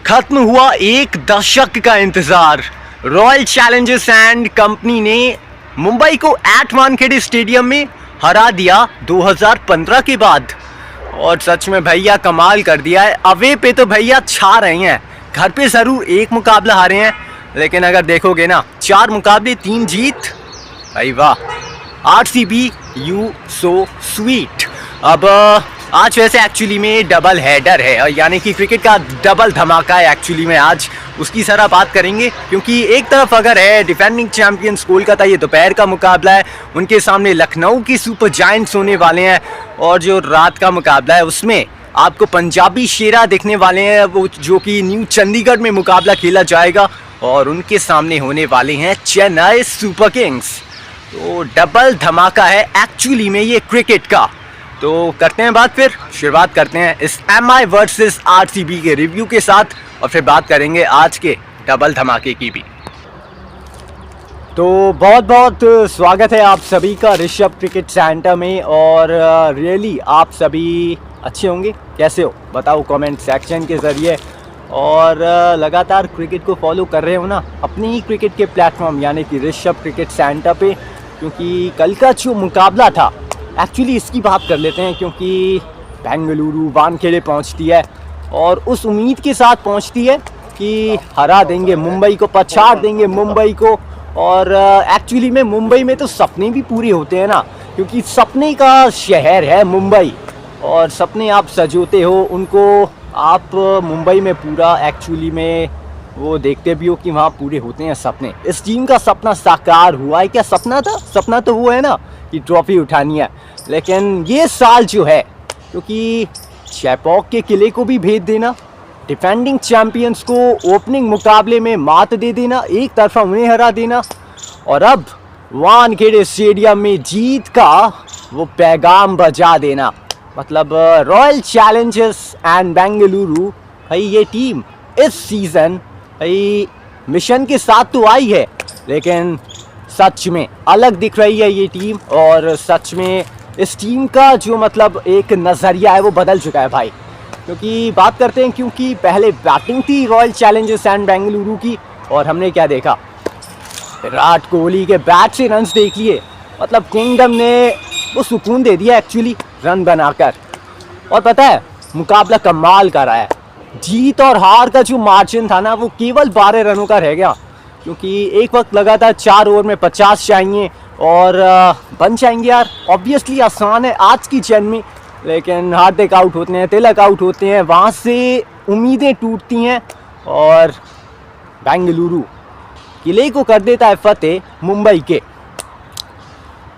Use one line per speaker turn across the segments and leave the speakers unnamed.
खत्म हुआ एक दशक का इंतजार। रॉयल चैलेंजर्स एंड कंपनी ने मुंबई को एट वानखेड़े स्टेडियम में हरा दिया 2015 के बाद। और सच में भैया कमाल कर दिया है। अवे पे तो भैया छा रहे हैं। घर पे जरूर एक मुकाबला हारे हैं, लेकिन अगर देखोगे ना 4 मुकाबले 3 जीत। भाई वाह, आरसीबी यू सो स्वीट। अब आज वैसे एक्चुअली में डबल हेडर है, यानी कि क्रिकेट का डबल धमाका है एक्चुअली में आज। उसकी सारा बात करेंगे, क्योंकि एक तरफ अगर है डिफेंडिंग चैंपियंस कोलकाता, ये दोपहर का मुकाबला है, उनके सामने लखनऊ की सुपर जायंट्स होने वाले हैं। और जो रात का मुकाबला है उसमें आपको पंजाबी शेरा देखने वाले हैं, वो जो कि न्यू चंडीगढ़ में मुकाबला खेला जाएगा और उनके सामने होने वाले हैं चेन्नई सुपर किंग्स। तो डबल धमाका है एक्चुअली में ये क्रिकेट का। तो करते हैं बात, फिर शुरुआत करते हैं इस एमआई वर्सेस आरसीबी के रिव्यू के साथ, और फिर बात करेंगे आज के डबल धमाके की भी। तो बहुत बहुत स्वागत है आप सभी का ऋषभ क्रिकेट सेंटर में। और रियली आप सभी अच्छे होंगे, कैसे हो बताओ कमेंट सेक्शन के ज़रिए। और लगातार क्रिकेट को फॉलो कर रहे हो ना अपनी ही क्रिकेट के प्लेटफॉर्म यानी कि ऋषभ क्रिकेट सेंटर पे, क्योंकि कल का जो मुकाबला था एक्चुअली इसकी बात कर लेते हैं। क्योंकि बेंगलुरु वानखेड़े पहुंचती है और उस उम्मीद के साथ पहुंचती है कि हरा देंगे मुंबई को, पछाड़ देंगे मुंबई को। और एक्चुअली में मुंबई में तो सपने भी पूरे होते हैं ना, क्योंकि सपने का शहर है मुंबई। और सपने आप सजोते हो उनको, आप मुंबई में पूरा एक्चुअली में वो देखते भी हो कि वहाँ पूरे होते हैं सपने। इस टीम का सपना साकार हुआ है। क्या सपना था? सपना तो वो है ना कि ट्रॉफी उठानी है, लेकिन ये साल जो है, क्योंकि चैपॉक के किले को भी भेज देना, डिफेंडिंग चैंपियंस को ओपनिंग मुकाबले में मात दे देना, एक तरफा उन्हें हरा देना, और अब वानखेड़े स्टेडियम में जीत का वो पैगाम बजा देना। मतलब रॉयल चैलेंजर्स एंड बेंगलुरु, भाई ये टीम इस सीज़न भाई मिशन के साथ तो आई है, लेकिन सच में अलग दिख रही है ये टीम। और सच में इस टीम का जो मतलब एक नज़रिया है वो बदल चुका है भाई। क्योंकि बात करते हैं, क्योंकि पहले बैटिंग थी रॉयल चैलेंजर्स एंड बेंगलुरु की, और हमने क्या देखा, विराट कोहली के बैट से रन्स देख लिए। मतलब किंगडम ने वो सुकून दे दिया एक्चुअली रन बनाकर। और पता है मुकाबला कमाल का रहा है। जीत और हार का जो मार्जिन था ना वो केवल 12 रनों का रह गया, क्योंकि एक वक्त लगा था 4 ओवर में 50 चाहिए और बन जाएंगे यार। ऑब्वियसली आसान है आज की जन में, लेकिन हार्दिक आउट होते हैं, तिलक आउट होते हैं, वहाँ से उम्मीदें टूटती हैं और बेंगलुरु किले को कर देता है फतेह मुंबई के।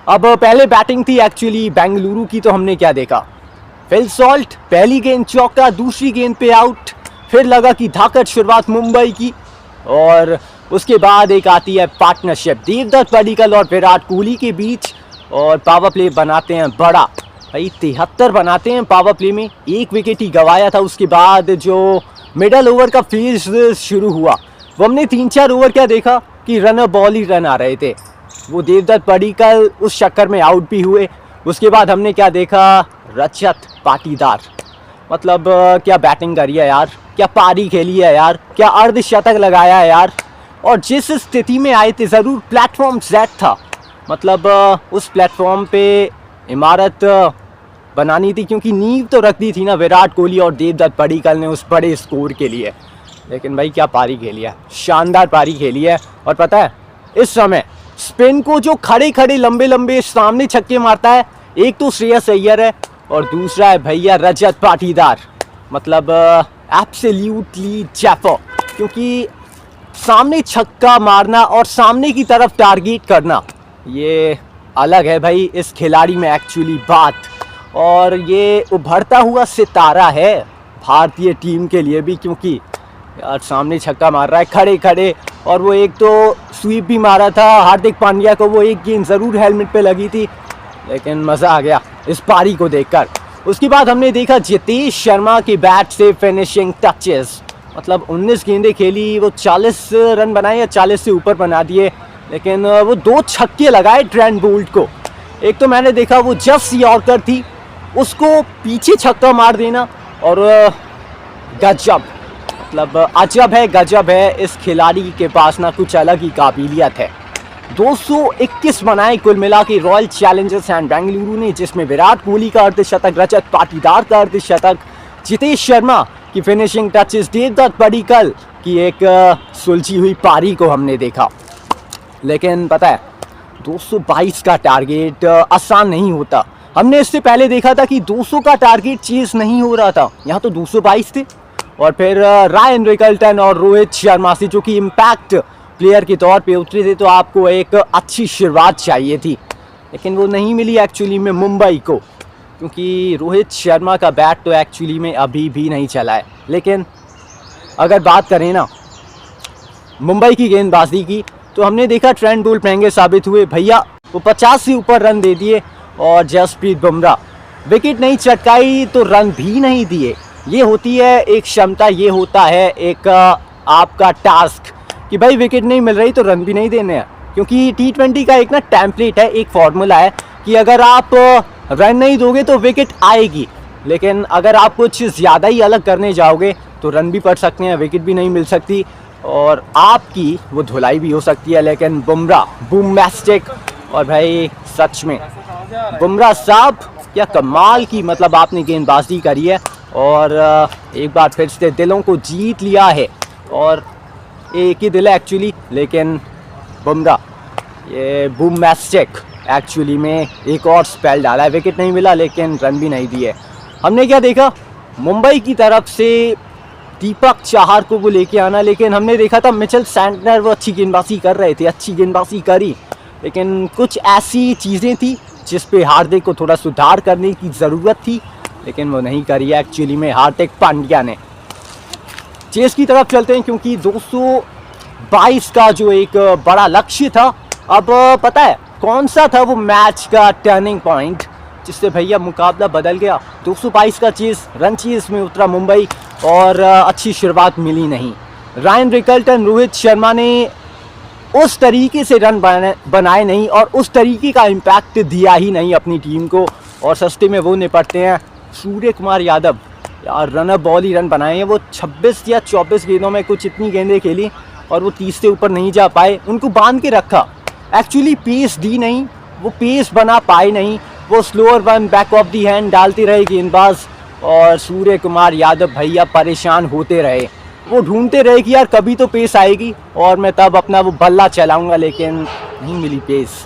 अब पहले बैटिंग थी एक्चुअली बेंगलुरु की, तो हमने क्या देखा, फिल सॉल्ट पहली गेंद चौका, दूसरी गेंद पे आउट। फिर लगा कि धाकड़ शुरुआत मुंबई की, और उसके बाद एक आती है पार्टनरशिप देवदत्त पडिक्कल और विराट कोहली के बीच, और पावर प्ले बनाते हैं बड़ा भाई, 73 बनाते हैं पावर प्ले में। 1 विकेट ही गंवाया था। उसके बाद जो मिडल ओवर का फेज शुरू हुआ, वो हमने 3-4 ओवर क्या देखा कि रनर बॉल ही रन आ रहे थे। वो देवदत्त पडिक्कल उस चक्कर में आउट भी हुए। उसके बाद हमने क्या देखा, रजत पाटीदार, मतलब क्या बैटिंग करी है यार, क्या पारी खेली है यार, क्या अर्धशतक लगाया है यार। और जिस स्थिति में आए थे, ज़रूर प्लेटफॉर्म सेट था, मतलब उस प्लेटफॉर्म पे इमारत बनानी थी, क्योंकि नींव तो रख दी थी ना विराट कोहली और देवदत्त पडिक्कल ने उस बड़े स्कोर के लिए। लेकिन भाई क्या पारी खेली है, शानदार पारी खेली है। और पता है इस समय स्पिन को जो खड़े खड़े लंबे लंबे सामने छक्के मारता है, एक तो श्रेयस अय्यर है और दूसरा है भैया रजत पाटीदार। मतलब एब्सोल्युटली जैफर, क्योंकि सामने छक्का मारना और सामने की तरफ टारगेट करना, ये अलग है भाई इस खिलाड़ी में एक्चुअली बात। और ये उभरता हुआ सितारा है भारतीय टीम के लिए भी, क्योंकि यार सामने छक्का मार रहा है खड़े खड़े। और वो एक तो स्वीप भी मारा था हार्दिक पांड्या को, वो एक गेंद ज़रूर हेलमेट पे लगी थी, लेकिन मज़ा आ गया इस पारी को देखकर। उसके बाद हमने देखा जितेश शर्मा के बैट से फिनिशिंग टचेस, मतलब 19 गेंदें खेली, वो 40 रन बनाए या 40 से ऊपर बना दिए, लेकिन वो 2 छक्के लगाए ट्रेंट बोल्ट को। एक तो मैंने देखा वो जस्ट यॉर्कर थी, उसको पीछे छक्का मार देना, और गजब मतलब अजब है, गजब है, इस खिलाड़ी के पास ना कुछ अलग ही काबिलियत है। 221 बनाए कुल मिला के रॉयल चैलेंजर्स एंड बेंगलुरु ने, जिसमें विराट कोहली का अर्धशतक, रजत पाटीदार का अर्धशतक, जितेश शर्मा की फिनिशिंग टचेस, देवदत्त पडिक्कल की एक सुलझी हुई पारी को हमने देखा। लेकिन पता है 222 का टारगेट आसान नहीं होता। हमने इससे पहले देखा था कि 200 का टारगेट चेस नहीं हो रहा था, यहाँ तो 222 थे। और फिर रायन रिकल्टन और रोहित शर्मा से, जो कि इम्पैक्ट प्लेयर के तौर पे उतरे थे, तो आपको एक अच्छी शुरुआत चाहिए थी, लेकिन वो नहीं मिली एक्चुअली में मुंबई को, क्योंकि रोहित शर्मा का बैट तो एक्चुअली में अभी भी नहीं चला है। लेकिन अगर बात करें ना मुंबई की गेंदबाजी की, तो हमने देखा ट्रेंट बोल्ट महंगे साबित हुए भैया, वो 50 से ऊपर रन दे दिए, और जसप्रीत बुमराह विकेट नहीं चटकाई तो रन भी नहीं दिए। ये होती है एक क्षमता, ये होता है एक आपका टास्क कि भाई विकेट नहीं मिल रही तो रन भी नहीं देने हैं, क्योंकि T20 का एक ना टेम्पलेट है, एक फॉर्मूला है कि अगर आप रन नहीं दोगे तो विकेट आएगी, लेकिन अगर आप कुछ ज़्यादा ही अलग करने जाओगे तो रन भी पड़ सकते हैं, विकेट भी नहीं मिल सकती और आपकी वो धुलाई भी हो सकती है। लेकिन बुमराह बूमबैस्टिक, और भाई सच में बुमराह साहब क्या कमाल की मतलब आपने गेंदबाजी करी है, और एक बार फिर से दिलों को जीत लिया है, और एक ही दिल है एक्चुअली, लेकिन बुमराह ये बूमबैस्टिक एक्चुअली में एक और स्पेल डाला है। विकेट नहीं मिला लेकिन रन भी नहीं दिए। हमने क्या देखा, मुंबई की तरफ से दीपक चाहर को वो लेके आना, लेकिन हमने देखा था मिचेल सैंटनर वो अच्छी गेंदबाजी कर रहे थे, अच्छी गेंदबाजी करी, लेकिन कुछ ऐसी चीज़ें थी जिस पे हार्दिक को थोड़ा सुधार करने की ज़रूरत थी, लेकिन वो नहीं करी एक्चुअली में हार्दिक पांड्या ने। चेस की तरफ चलते हैं, क्योंकि 222 का जो एक बड़ा लक्ष्य था, अब पता है कौन सा था वो मैच का टर्निंग पॉइंट जिससे भैया मुकाबला बदल गया। 222 का चेस, रन चेस में उतरा मुंबई और अच्छी शुरुआत मिली नहीं। रायन रिकल्टन, रोहित शर्मा ने उस तरीके से रन बनाए नहीं और उस तरीके का इम्पैक्ट दिया ही नहीं अपनी टीम को, और सस्ते में वो निपटते हैं। सूर्य कुमार यादव यार रनर बॉल ही रन बनाए हैं, वो 26 या 24 गेंदों में कुछ इतनी गेंदें खेली और वो 30 से ऊपर नहीं जा पाए, उनको बांध के रखा, एक्चुअली पेस दी नहीं, वो पेस बना पाए नहीं, वो slower one back of the hand डालते रहे गेंदबाज, और सूर्य कुमार यादव भैया परेशान होते रहे। वो ढूंढते रहे कि यार कभी तो पेस आएगी और मैं तब अपना वो बल्ला चलाऊंगा, लेकिन नहीं मिली पेस,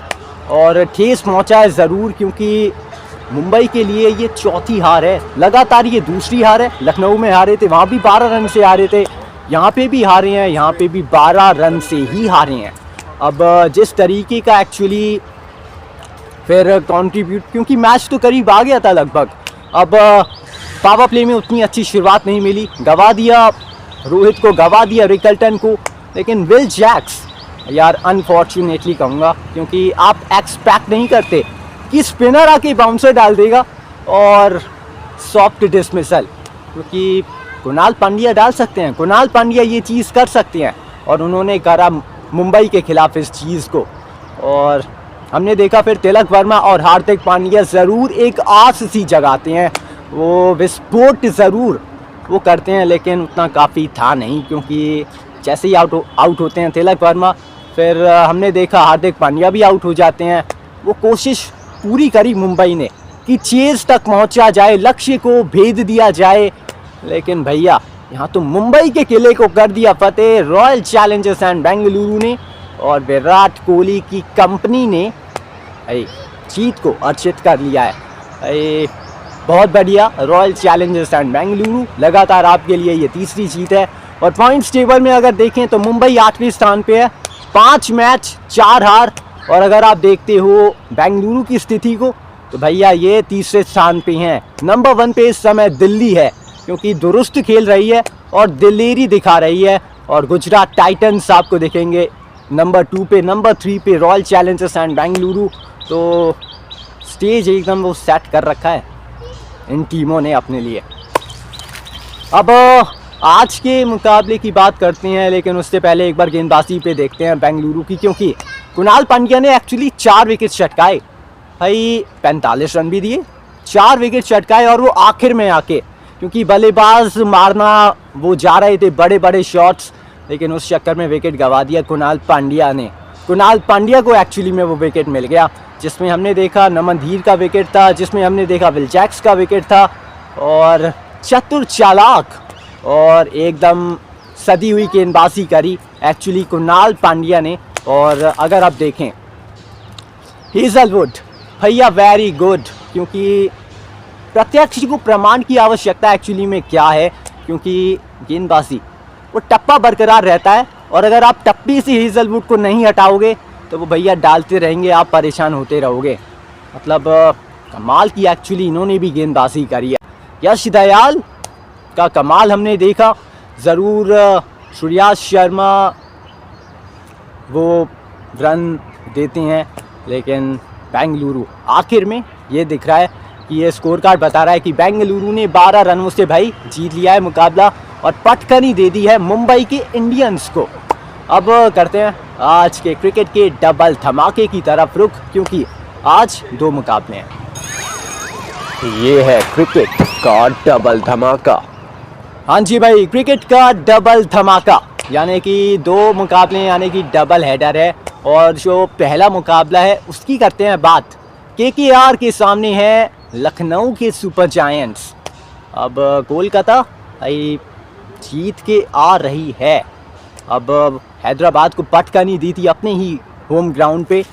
और ठेस पहुंचा है ज़रूर, क्योंकि मुंबई के लिए ये चौथी हार है लगातार, ये दूसरी हार है। लखनऊ में हारे थे, वहाँ भी 12 रन से हारे थे, यहाँ पे भी हारे हैं, यहाँ पे भी 12 रन से ही हारे हैं। अब जिस तरीके का एक्चुअली फिर कंट्रीब्यूट, क्योंकि मैच तो करीब आ गया था लगभग, अब पावर प्ले में उतनी अच्छी शुरुआत नहीं मिली, गवा दिया रोहित को, गवा दिया रिकल्टन को, लेकिन विल जैक्स यार अनफॉर्चुनेटली कहूँगा, क्योंकि आप एक्सपेक्ट नहीं करते कि स्पिनर आके बाउंसर डाल देगा और सॉफ्ट डिसमिसल, क्योंकि कुणाल पांड्या डाल सकते हैं, कुणाल पांड्या ये चीज़ कर सकते हैं, और उन्होंने करा मुंबई के खिलाफ इस चीज़ को। और हमने देखा फिर तिलक वर्मा और हार्दिक पांड्या ज़रूर एक आस सी जगाते हैं, वो विस्फोट ज़रूर वो करते हैं, लेकिन उतना काफ़ी था नहीं, क्योंकि जैसे ही आउट होते हैं तिलक वर्मा, फिर हमने देखा हार्दिक पांड्या भी आउट हो जाते हैं। वो कोशिश पूरी करी मुंबई ने कि चेज़ तक पहुंचा जाए, लक्ष्य को भेद दिया जाए, लेकिन भैया यहाँ तो मुंबई के किले को कर दिया फतेह रॉयल चैलेंजर्स एंड बेंगलुरु ने, और विराट कोहली की कंपनी ने जीत को अर्जित कर लिया है। बहुत बढ़िया, रॉयल चैलेंजर्स एंड बेंगलुरु लगातार आपके लिए ये तीसरी जीत है। और पॉइंट्स टेबल में अगर देखें तो मुंबई 8वें स्थान पे है, 5 मैच 4 हार, और अगर आप देखते हो बेंगलुरु की स्थिति को तो भैया ये तीसरे स्थान पे हैं। नंबर 1 पे इस समय दिल्ली है, क्योंकि दुरुस्त खेल रही है और दिलेरी दिखा रही है, और गुजरात टाइटंस आपको दिखेंगे नंबर 2 पे, नंबर 3 पे रॉयल चैलेंजर्स एंड बेंगलुरु। तो स्टेज एकदम वो सेट कर रखा है इन टीमों ने अपने लिए। अब आज के मुकाबले की बात करते हैं, लेकिन उससे पहले एक बार गेंदबाजी पे देखते हैं बेंगलुरु की, क्योंकि कुणाल पांड्या ने एक्चुअली 4 विकेट चटकाए भाई, 45 रन भी दिए, 4 विकेट चटकाए, और वो आखिर में आके क्योंकि बल्लेबाज मारना वो जा रहे थे बड़े बड़े शॉट्स, लेकिन उस चक्कर में विकेट गंवा दिया कुणाल पांड्या ने। कुणाल पांड्या को एक्चुअली में वो विकेट मिल गया, जिसमें हमने देखा नमन धीर का विकेट था, जिसमें हमने देखा विल जैक्स का विकेट था, और चतुर चालाक और एकदम सदी हुई गेंदबाजी करी एक्चुअली कुणाल पांड्या ने। और अगर आप देखें हेजलवुड भैया वेरी गुड, क्योंकि प्रत्यक्ष को प्रमाण की आवश्यकता एक्चुअली में क्या है, क्योंकि गेंदबाजी वो टप्पा बरकरार रहता है, और अगर आप टप्पी से हेजलवुड को नहीं हटाओगे तो वो भैया डालते रहेंगे, आप परेशान होते रहोगे। मतलब कमाल की एक्चुअली इन्होंने भी गेंदबाजी करी है। यश दयाल का कमाल हमने देखा, ज़रूर सूर्याश शर्मा वो रन देते हैं, लेकिन बेंगलुरु आखिर में ये दिख रहा है कि ये स्कोर कार्ड बता रहा है कि बेंगलुरु ने 12 रनों से भाई जीत लिया है मुकाबला और पटकनी दे दी है मुंबई के इंडियंस को। अब करते हैं आज के क्रिकेट के डबल धमाके की तरफ रुख, क्योंकि आज 2 मुकाबले हैं। ये है क्रिकेट का डबल धमाका। हाँ जी भाई, क्रिकेट का डबल धमाका, यानी कि 2 मुकाबले यानी कि डबल हेडर है। और जो पहला मुकाबला है उसकी करते हैं बात। केकेआर के सामने है लखनऊ के सुपर जायंट्स। अब कोलकाता भाई जीत के आ रही है। अब हैदराबाद को पटकनी दी थी अपने ही होम ग्राउंड पे,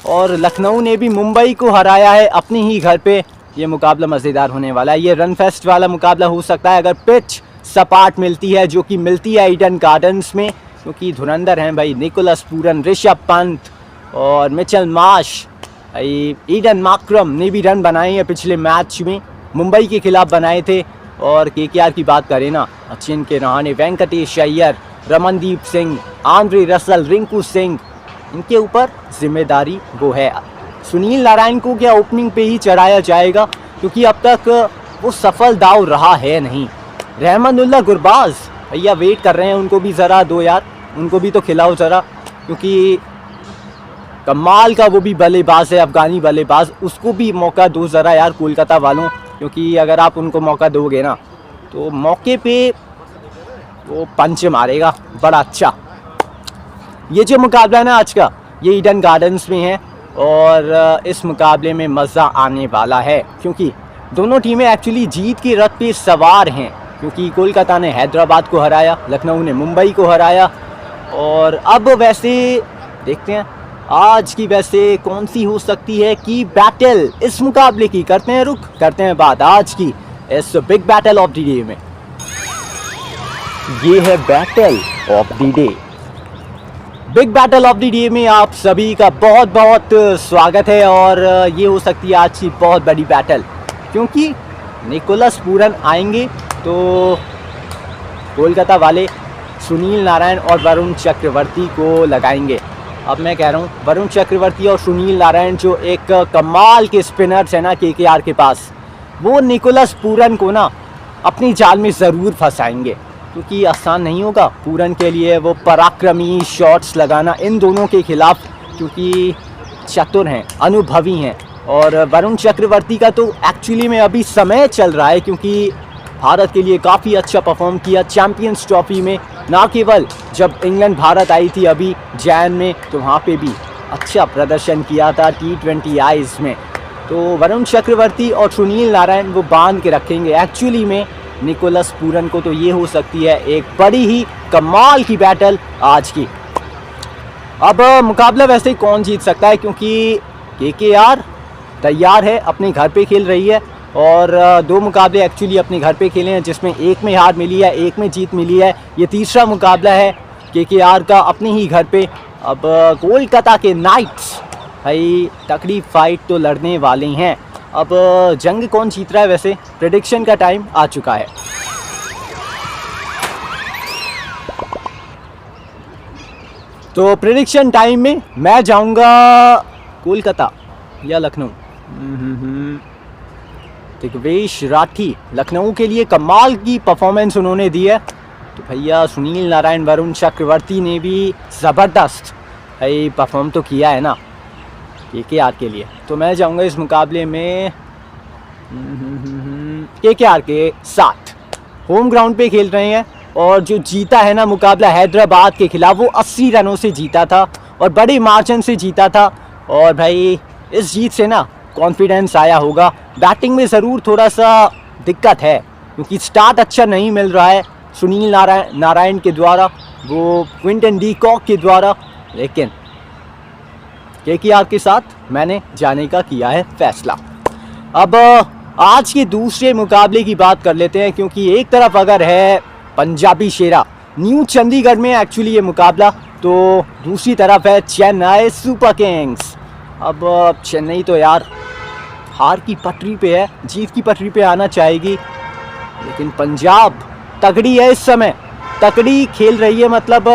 और लखनऊ ने भी मुंबई को हराया है अपने ही घर पे। ये मुकाबला मज़ेदार होने वाला है। ये रन फेस्ट वाला मुकाबला हो सकता है अगर पिच सपाट मिलती है, जो कि मिलती है ईडन गार्डन्स में, क्योंकि धुरंधर हैं भाई निकोलस पूरन, ऋषभ पंत और मिचेल मार्श। भाई ईडन मार्क्रम ने भी रन बनाए हैं पिछले मैच में, मुंबई के खिलाफ बनाए थे। और केकेआर की बात करें ना, अचिन के रहाणे, वेंकटेश अय्यर, रमनदीप सिंह, आंद्रे रसल, रिंकू सिंह, इनके ऊपर जिम्मेदारी वो है। सुनील नारायण को क्या ओपनिंग पे ही चढ़ाया जाएगा, क्योंकि अब तक वो सफल दाव रहा है नहीं। रहमानुल्लाह गुरबाज भैया वेट कर रहे हैं, उनको भी ज़रा दो यार, उनको भी तो खिलाओ ज़रा, क्योंकि कमाल का वो भी बल्लेबाज है, अफगानी बल्लेबाज, उसको भी मौका दो ज़रा यार कोलकाता वालों, क्योंकि अगर आप उनको मौका दोगे ना तो मौके पे वो पंच मारेगा बड़ा अच्छा। ये जो मुकाबला है ना आज का, ये ईडन गार्डन्स में है, और इस मुकाबले में मज़ा आने वाला है, क्योंकि दोनों टीमें एक्चुअली जीत की रथ पे सवार हैं। क्योंकि कोलकाता ने हैदराबाद को हराया, लखनऊ ने मुंबई को हराया, और अब वैसे देखते हैं आज की वैसे कौन सी हो सकती है की बैटल इस मुकाबले की। करते हैं रुख, करते हैं बात आज की इस big battle of the day में। ये है battle of the day. Big battle of the day में आप सभी का बहुत बहुत स्वागत है, और ये हो सकती है आज की बहुत बड़ी बैटल, क्योंकि निकोलस पूरन आएंगे तो कोलकाता वाले सुनील नारायण और वरुण चक्रवर्ती को लगाएंगे। अब मैं कह रहा हूँ वरुण चक्रवर्ती और सुनील नारायण जो एक कमाल के स्पिनर्स हैं ना केकेआर के पास, वो निकोलस पूरन को ना अपनी जाल में ज़रूर फंसाएंगे, क्योंकि आसान नहीं होगा पूरन के लिए वो पराक्रमी शॉट्स लगाना इन दोनों के खिलाफ, क्योंकि चतुर हैं, अनुभवी हैं। और वरुण चक्रवर्ती का तो एक्चुअली में अभी समय चल रहा है, क्योंकि भारत के लिए काफ़ी अच्छा परफॉर्म किया चैम्पियंस ट्रॉफी में, ना केवल जब इंग्लैंड भारत आई थी अभी जैन में, तो वहाँ पे भी अच्छा प्रदर्शन किया था T20 आईज में। तो वरुण चक्रवर्ती और सुनील नारायण वो बांध के रखेंगे एक्चुअली में निकोलस पूरन को। तो ये हो सकती है एक बड़ी ही कमाल की बैटल आज की। अब मुकाबला वैसे कौन जीत सकता है, क्योंकि केकेआर तैयार है, अपने घर पे खेल रही है, और 2 मुकाबले एक्चुअली अपने घर पे खेले हैं, जिसमें एक में हार मिली है, एक में जीत मिली है। ये तीसरा मुकाबला है केकेआर का अपने ही घर पे। अब कोलकाता के नाइट्स भाई तकड़ी फाइट तो लड़ने वाले हैं। अब जंग कौन जीत रहा है, वैसे प्रेडिक्शन का टाइम आ चुका है। तो प्रेडिक्शन टाइम में मैं जाऊंगा कोलकाता या लखनऊ। दिग्वेश राठी लखनऊ के लिए कमाल की परफॉर्मेंस उन्होंने दी है, तो भैया सुनील नारायण वरुण चक्रवर्ती ने भी ज़बरदस्त भाई परफॉर्म तो किया है ना केकेआर के लिए। तो मैं जाऊंगा इस मुकाबले में केकेआर के साथ। होम ग्राउंड पे खेल रहे हैं और जो जीता है ना मुकाबला हैदराबाद के खिलाफ, वो 80 रनों से जीता था और बड़े मार्जिन से जीता था। और भाई इस जीत से ना कॉन्फिडेंस आया होगा। बैटिंग में ज़रूर थोड़ा सा दिक्कत है क्योंकि स्टार्ट अच्छा नहीं मिल रहा है सुनील नारायण के द्वारा, वो क्विंटन डी कॉक के द्वारा, लेकिन केकेआर के साथ मैंने जाने का किया है फैसला। अब आज के दूसरे मुकाबले की बात कर लेते हैं क्योंकि एक तरफ अगर है पंजाबी शेरा न्यू चंडीगढ़ में एक्चुअली ये मुकाबला, तो दूसरी तरफ है चेन्नई सुपर किंग्स। अब चेन्नई तो यार हार की पटरी पे है, जीत की पटरी पे आना चाहेगी, लेकिन पंजाब तगड़ी है इस समय, तगड़ी खेल रही है, मतलब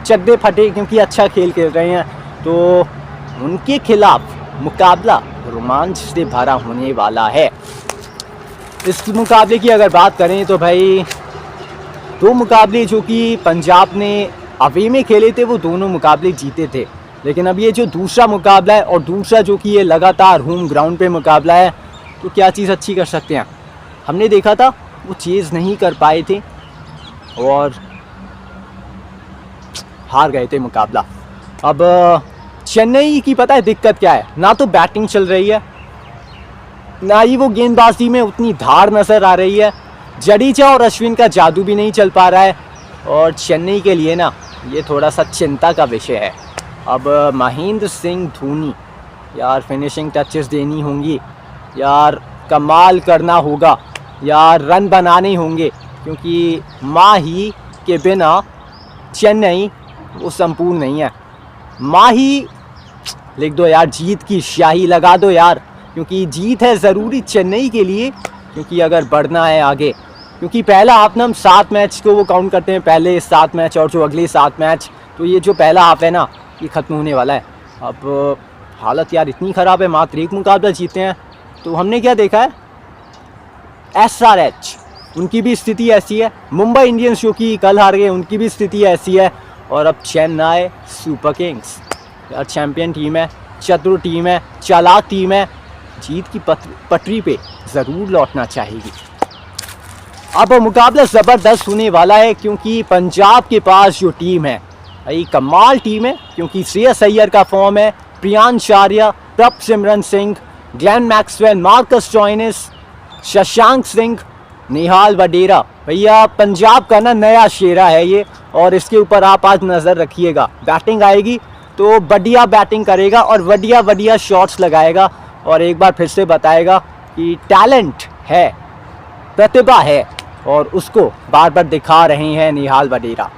चड्डे फटे क्योंकि अच्छा खेल रहे हैं। तो उनके खिलाफ मुकाबला रोमांच से भरा होने वाला है। इस मुकाबले की अगर बात करें तो भाई दो मुकाबले जो कि पंजाब ने अवे में खेले थे वो दोनों मुकाबले जीते थे, लेकिन अब ये जो दूसरा मुकाबला है और दूसरा जो कि ये लगातार होम ग्राउंड पे मुकाबला है, तो क्या चीज़ अच्छी कर सकते हैं। हमने देखा था वो चेज़ नहीं कर पाए थे और हार गए थे मुकाबला। अब चेन्नई की पता है दिक्कत क्या है, ना तो बैटिंग चल रही है, ना ही वो गेंदबाजी में उतनी धार नज़र आ रही है, जडेजा और अश्विन का जादू भी नहीं चल पा रहा है, और चेन्नई के लिए ना ये थोड़ा सा चिंता का विषय है। अब महेंद्र सिंह धोनी यार फिनिशिंग टचेस देनी होंगी यार, कमाल करना होगा यार, रन बनाने होंगे, क्योंकि माही के बिना चेन्नई वो संपूर्ण नहीं है। माही लिख दो यार, जीत की स्याही लगा दो यार, क्योंकि जीत है ज़रूरी चेन्नई के लिए, क्योंकि अगर बढ़ना है आगे, क्योंकि पहला हाफ ना हम 7 मैच को वो काउंट करते हैं, पहले 7 मैच और जो अगले 7 मैच, तो ये जो पहला हाफ है ना ये ख़त्म होने वाला है। अब हालत यार इतनी ख़राब है, मात्र एक मुकाबला जीते हैं। तो हमने क्या देखा है, SRH उनकी भी स्थिति ऐसी है, मुंबई इंडियंस जो कि कल हार गए उनकी भी स्थिति ऐसी है, और अब चेन्नई सुपर किंग्स यार चैम्पियन टीम है, चतुर टीम है, चालाक टीम है, जीत की पटरी पे ज़रूर लौटना चाहेगी। अब मुकाबला ज़बरदस्त होने वाला है क्योंकि पंजाब के पास जो टीम है भाई कमाल टीम है, क्योंकि श्रेयस अय्यर का फॉर्म है, Priyansh Arya, Prabhsimran Singh, Glenn Maxwell, Marcus Stoinis, Shashank Singh, Nehal Wadhera. भैया पंजाब का ना नया शेरा है ये, और इसके ऊपर आप आज नज़र रखिएगा। बैटिंग आएगी तो बढ़िया बैटिंग करेगा और बढ़िया बढ़िया शॉट्स लगाएगा, और एक बार फिर से बताएगा कि टैलेंट है, प्रतिभा है, और उसको बार बार दिखा रहे हैं निहाल वडेरा।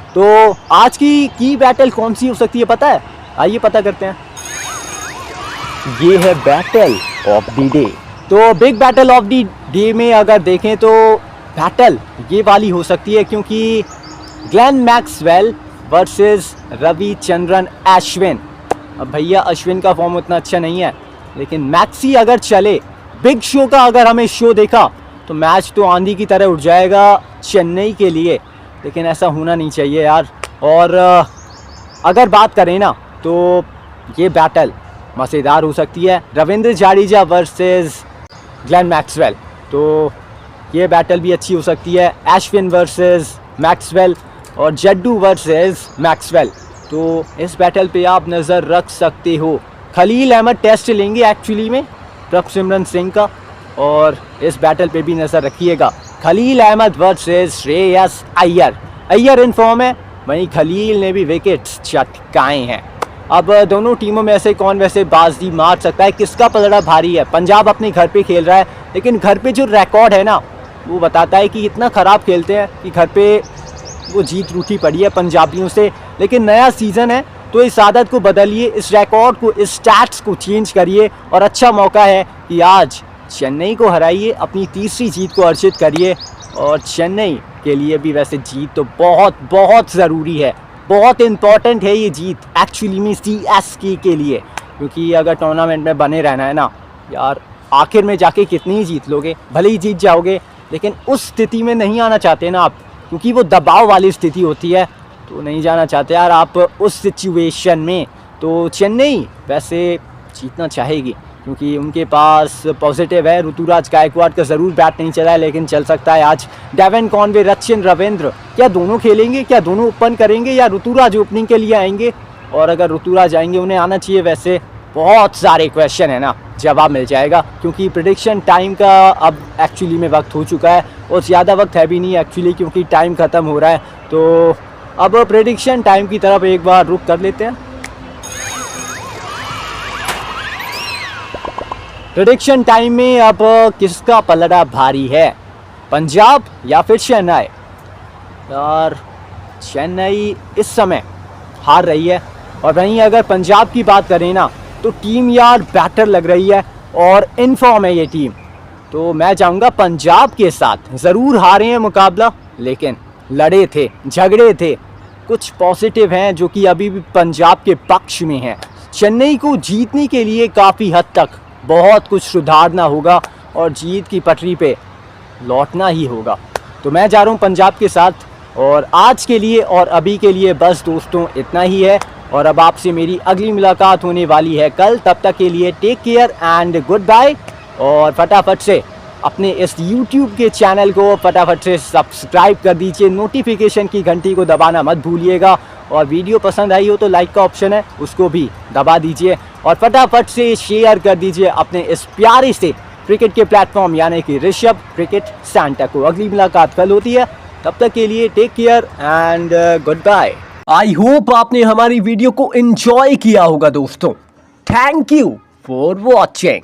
तो आज की बैटल कौन सी हो सकती है पता है, आइए पता करते हैं। ये है बैटल ऑफ द डे। तो big battle of the day में अगर देखें तो बैटल ये वाली हो सकती है, क्योंकि Glenn Maxwell versus Ravichandran Ashwin. अब भैया अश्विन का फॉर्म उतना अच्छा नहीं है, लेकिन मैक्सी अगर चले, बिग शो का अगर हमें शो देखा तो मैच तो आंधी की तरह उठ जाएगा चेन्नई के लिए, लेकिन ऐसा होना नहीं चाहिए यार। और अगर बात करें ना तो ये बैटल मज़ेदार हो सकती है, Ravindra Jadeja versus Glenn Maxwell, तो ये बैटल भी अच्छी हो सकती है, अश्विन वर्सेस मैक्सवेल और जड्डू वर्सेस मैक्सवेल। तो इस बैटल पे आप नज़र रख सकते हो। खलील अहमद टेस्ट लेंगे एक्चुअली में प्रभसिमरन सिंह का, और इस बैटल पे भी नज़र रखिएगा। Khaleel Ahmed versus Shreyas Iyer. Iyer in form है, वहीं खलील ने भी विकेट्स चटकाए हैं। अब दोनों टीमों में से कौन वैसे बाजी मार सकता है, किसका पलड़ा भारी है। पंजाब अपने घर पे खेल रहा है, लेकिन घर पे जो रिकॉर्ड है ना वो बताता है कि इतना ख़राब खेलते हैं कि घर पे वो जीत रूठी पड़ी है पंजाबियों से। लेकिन नया सीज़न है तो इस आदत को बदलिए, इस रिकॉर्ड को, इस स्टैट्स को चेंज करिए, और अच्छा मौका है कि आज चेन्नई को हराइए, अपनी तीसरी जीत को अर्जित करिए। और चेन्नई के लिए भी वैसे जीत तो बहुत बहुत ज़रूरी है, बहुत इम्पॉर्टेंट है ये जीत एक्चुअली में CSK के लिए, क्योंकि अगर टूर्नामेंट में बने रहना है ना यार, आखिर में जाके कितनी ही जीत लोगे, भले ही जीत जाओगे, लेकिन उस स्थिति में नहीं आना चाहते ना आप, क्योंकि वो दबाव वाली स्थिति होती है, तो नहीं जाना चाहते यार आप उस सिचुएशन में। तो चेन्नई वैसे जीतना चाहेगी, क्योंकि उनके पास पॉजिटिव है। ऋतुराज गायकवाड़ का ज़रूर बैट नहीं चला है, लेकिन चल सकता है आज। डेवन कॉनवे, रचिन रविंद्र, क्या दोनों खेलेंगे? क्या दोनों ओपन करेंगे या ऋतुराज ओपनिंग के लिए आएंगे? और अगर ऋतुराज आएंगे, उन्हें आना चाहिए वैसे। बहुत सारे क्वेश्चन है ना, जवाब मिल जाएगा, क्योंकि प्रेडिक्शन टाइम का अब एक्चुअली में वक्त हो चुका है और ज़्यादा वक्त है भी नहीं एक्चुअली, क्योंकि टाइम ख़त्म हो रहा है। तो अब प्रेडिक्शन टाइम की तरफ एक बार रुक कर लेते हैं। प्रेडिक्शन टाइम में अब किसका पलड़ा भारी है, पंजाब या फिर चेन्नई? यार चेन्नई इस समय हार रही है, और वहीं अगर पंजाब की बात करें ना, तो टीम यार बेटर लग रही है और इन फॉर्म है ये टीम। तो मैं चाहूँगा पंजाब के साथ। ज़रूर हारे हैं मुकाबला, लेकिन लड़े थे, झगड़े थे, कुछ पॉजिटिव हैं जो कि अभी भी पंजाब के पक्ष में हैं। चेन्नई को जीतने के लिए काफ़ी हद तक बहुत कुछ सुधारना होगा और जीत की पटरी पे लौटना ही होगा। तो मैं जा रहा हूँ पंजाब के साथ। और आज के लिए और अभी के लिए बस दोस्तों इतना ही है, और अब आपसे मेरी अगली मुलाकात होने वाली है कल। तब तक के लिए take care and goodbye. और फटाफट से अपने इस YouTube के चैनल को फटाफट से सब्सक्राइब कर दीजिए, नोटिफिकेशन की घंटी को दबाना मत भूलिएगा। और वीडियो पसंद आई हो तो लाइक का ऑप्शन है, उसको भी दबा दीजिए, और फटाफट से शेयर कर दीजिए अपने इस प्यारे से क्रिकेट के प्लेटफॉर्म यानी कि ऋषभ क्रिकेट सेंटर को। अगली मुलाकात कल होती है, तब तक के लिए take care and goodbye. I hope आपने हमारी वीडियो को एंजॉय किया होगा दोस्तों। Thank you for watching.